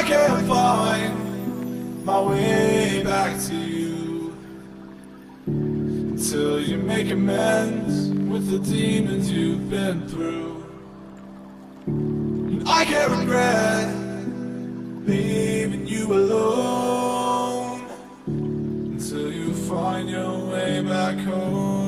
can't find my way back to you until you make amends with the demons you've been through. And I can't regret leaving you alone until you find your way back home.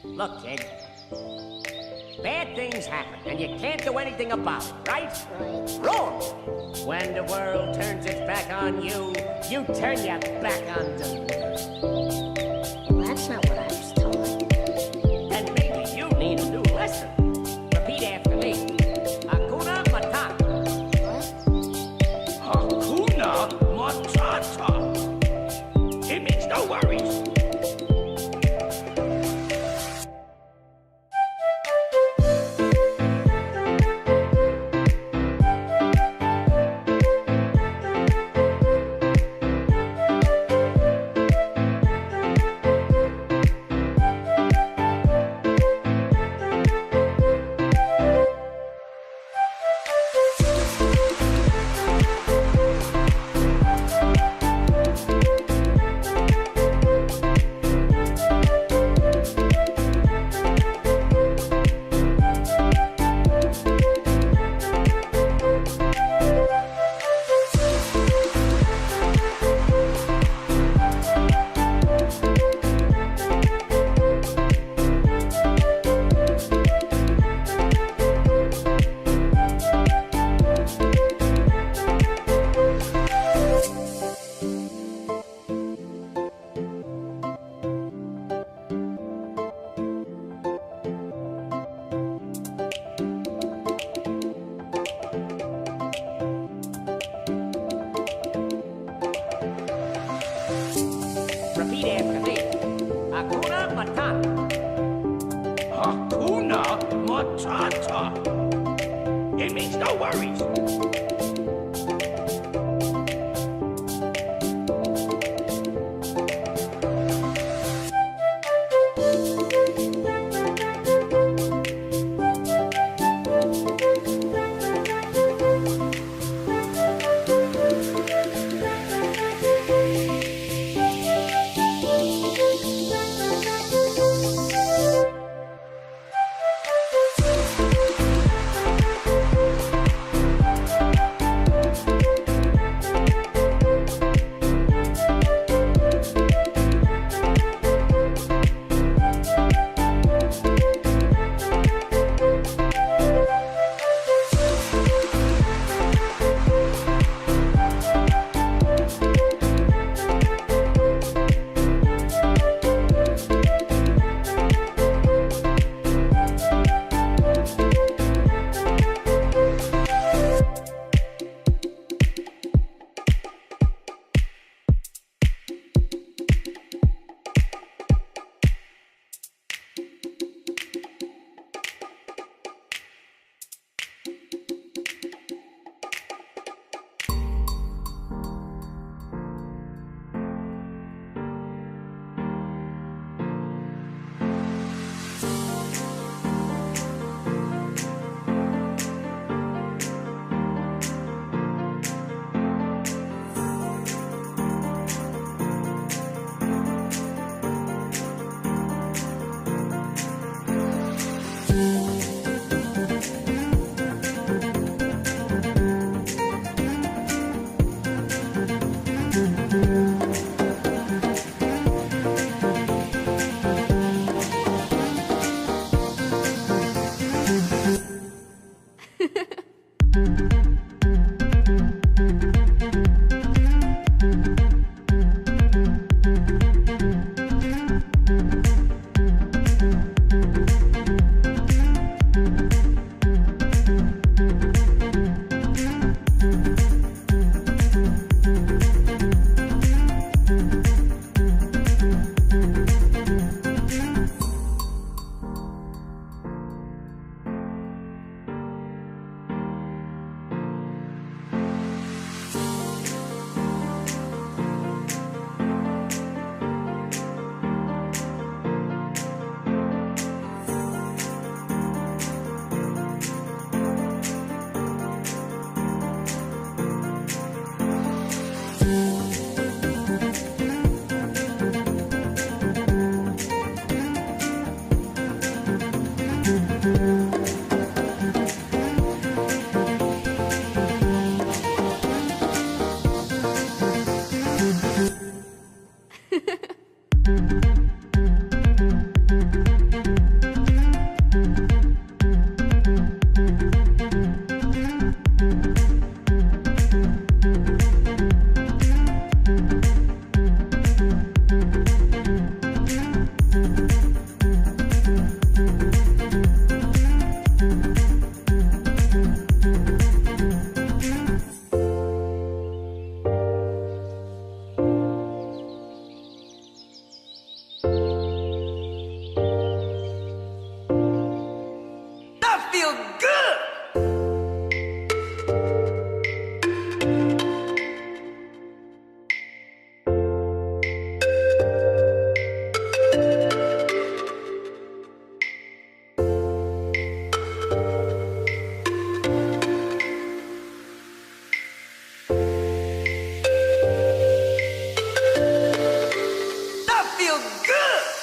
Look, kid. Bad things happen, and you can't do anything about it, right? Wrong. When the world turns its back on you, you turn your back on them. Well, that's not what I was told. Then maybe you need a new lesson. Repeat after me. Hakuna Matata. What? Hakuna Matata. It means no worries. Repeat after me. Hakuna Matata. Hakuna Matata. It means no worries. That feels good!